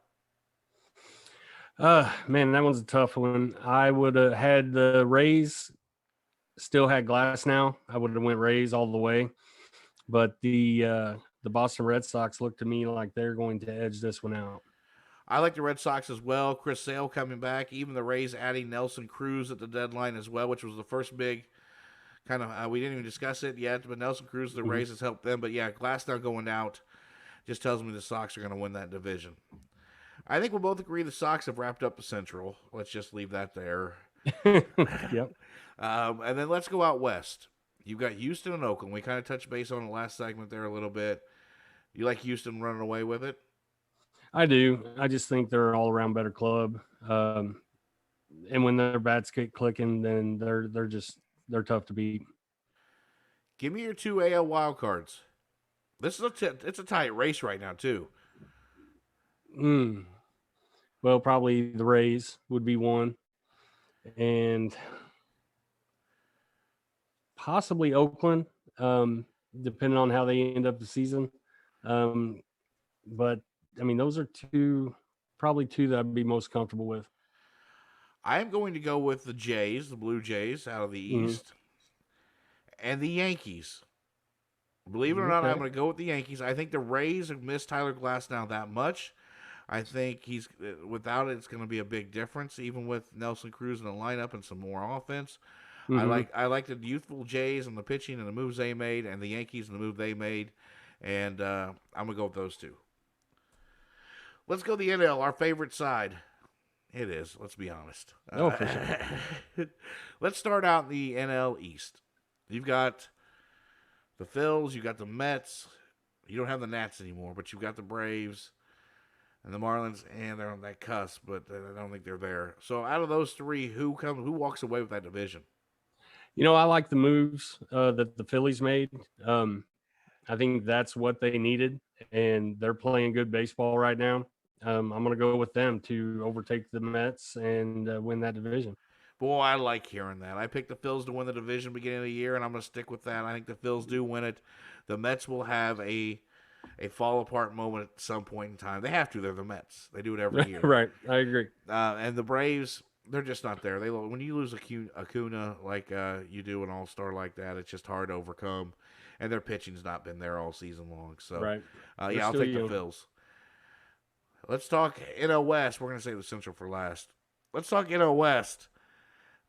Man, that one's a tough one. I would have had the Rays, still had Glass now. I would have went Rays all the way. But the Boston Red Sox look to me like they're going to edge this one out. I like the Red Sox as well. Chris Sale coming back. Even the Rays adding Nelson Cruz at the deadline as well, which was the first big kind of, we didn't even discuss it yet, but Nelson Cruz, the Rays has helped them. But yeah, Glass now going out just tells me the Sox are going to win that division. I think we'll both agree the Sox have wrapped up the Central. Let's just leave that there. Yep. And then let's go out west. You've got Houston and Oakland. We kind of touched base on the last segment there a little bit. You like Houston running away with it? I do. I just think they're an all-around better club. And when their bats get clicking, then they're tough to beat. Give me your 2 AL wild cards. This is it's a tight race right now too. Well, probably the Rays would be one, and possibly Oakland, depending on how they end up the season. But I mean, those are probably two that I'd be most comfortable with. I am going to go with the Jays, the Blue Jays out of the East, and the Yankees. Believe it or not, I'm going to go with the Yankees. I think the Rays have missed Tyler Glass now that much. I think without it, it's going to be a big difference, even with Nelson Cruz in the lineup and some more offense. I like the youthful Jays and the pitching and the moves they made, and the Yankees and the move they made, and I'm going to go with those two. Let's go to the NL, our favorite side. It is, let's be honest. Oh, for sure. Let's start out in the NL East. You've got the Phils, you've got the Mets. You don't have the Nats anymore, but you've got the Braves and the Marlins, and they're on that cusp, but I don't think they're there. So out of those three, who walks away with that division? You know, I like the moves that the Phillies made. I think that's what they needed, and they're playing good baseball right now. I'm going to go with them to overtake the Mets and win that division. Boy, I like hearing that. I picked the Phils to win the division beginning of the year, and I'm going to stick with that. I think the Phils do win it. The Mets will have a fall-apart moment at some point in time. They have to. They're the Mets. They do it every year. Right. I agree. And the Braves, they're just not there. When you lose Acuna like you do an all-star like that, it's just hard to overcome. and their pitching's not been there all season long. So, Right. yeah, I'll take the Phils. Let's talk NL West. We're going to save the Central for last. Let's talk NL West.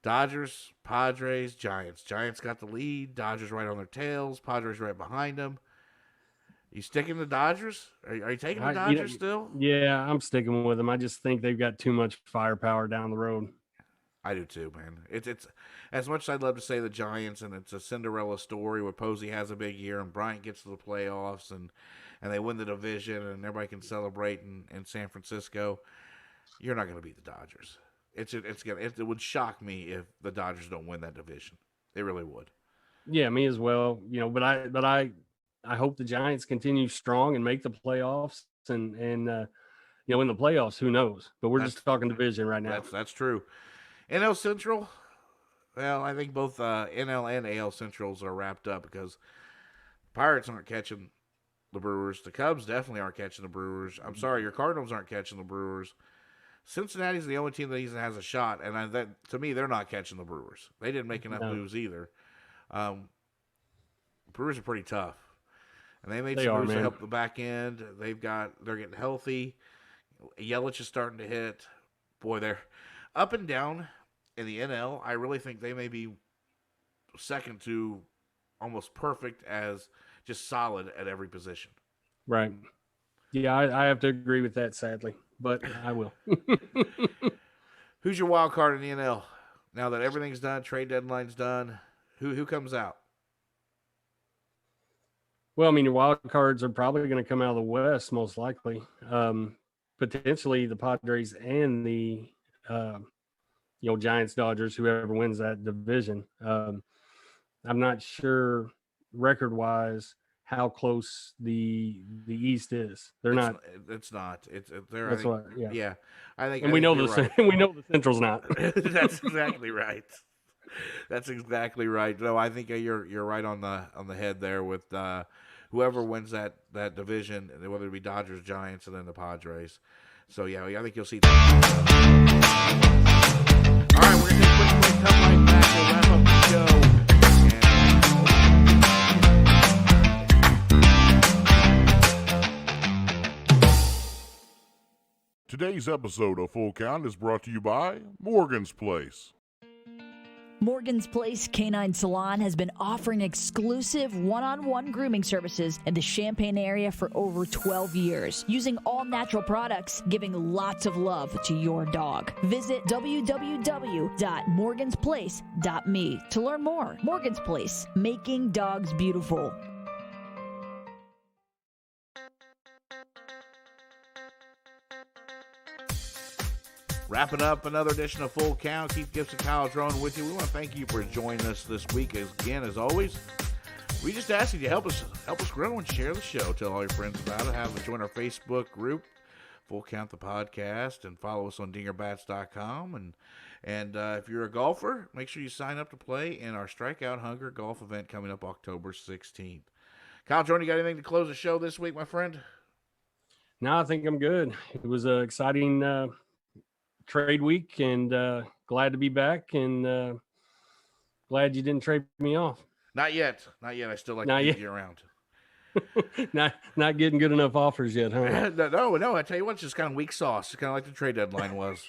Dodgers, Padres, Giants. Giants got the lead. Dodgers right on their tails. Padres right behind them. You sticking the Dodgers? Are you taking the Dodgers still? Yeah, I'm sticking with them. I just think they've got too much firepower down the road. I do too, man. It's as much as I'd love to say the Giants, and it's a Cinderella story where Posey has a big year and Bryant gets to the playoffs and they win the division and everybody can celebrate in San Francisco. You're not going to beat the Dodgers. It would shock me if the Dodgers don't win that division. It really would. Yeah, me as well. But I hope the Giants continue strong and make the playoffs and in the playoffs, who knows? But we're just talking division right now. That's true. NL Central, well, I think both NL and AL Centrals are wrapped up because Pirates aren't catching the Brewers. The Cubs definitely aren't catching the Brewers. I'm sorry, your Cardinals aren't catching the Brewers. Cincinnati's the only team that even has a shot, and to me, they're not catching the Brewers. They didn't make enough moves either. Brewers are pretty tough, and they made some moves to help the back end. They're getting healthy. Yelich is starting to hit. Boy, they're up and down in the NL. I really think they may be second to almost perfect as just solid at every position. Right. Yeah, I have to agree with that, sadly, but I will. Who's your wild card in the NL? Now that everything's done, trade deadline's done, who comes out? Well, I mean, your wild cards are probably going to come out of the West, most likely. Potentially the Padres and the Giants, Dodgers, whoever wins that division. I'm not sure record-wise how close the East is. It's not. They're. That's why. Yeah. Yeah. I think. And we know the Central's not. That's exactly right. That's exactly right. No, I think you're right on the head there with whoever wins that division, whether it be Dodgers, Giants, and then the Padres. So yeah, I think you'll see that. All right, we're gonna take a quick break. Come right back. We'll wrap up the show. Today's episode of Full Count is brought to you by Morgan's Place. Morgan's Place Canine Salon has been offering exclusive one-on-one grooming services in the Champaign area for over 12 years, using all natural products, giving lots of love to your dog. Visit www.morgansplace.me to learn more. Morgan's Place, making dogs beautiful. Wrapping up another edition of Full Count. Keith Gibson, Kyle Drone with you. We want to thank you for joining us this week. Again, as always, we just ask you to help us grow and share the show. Tell all your friends about it. Join our Facebook group, Full Count the Podcast, and follow us on dingerbats.com. And if you're a golfer, make sure you sign up to play in our Strikeout Hunger golf event coming up October 16th. Kyle Drone, you got anything to close the show this week, my friend? No, I think I'm good. It was an exciting trade week, and glad to be back, and glad you didn't trade me off. Not yet. I still like to keep you around. not getting good enough offers yet, huh? No. I tell you what, it's just kind of weak sauce. It's kind of like the trade deadline was.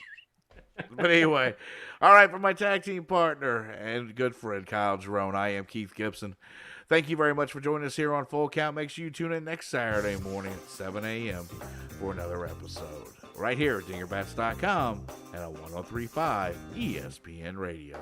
But anyway, all right, for my tag team partner and good friend Kyle Jerome, I am Keith Gibson. Thank you very much for joining us here on Full Count. Make sure you tune in next Saturday morning at 7 a.m. for another episode. Right here at dingerbats.com and on 103.5 ESPN Radio.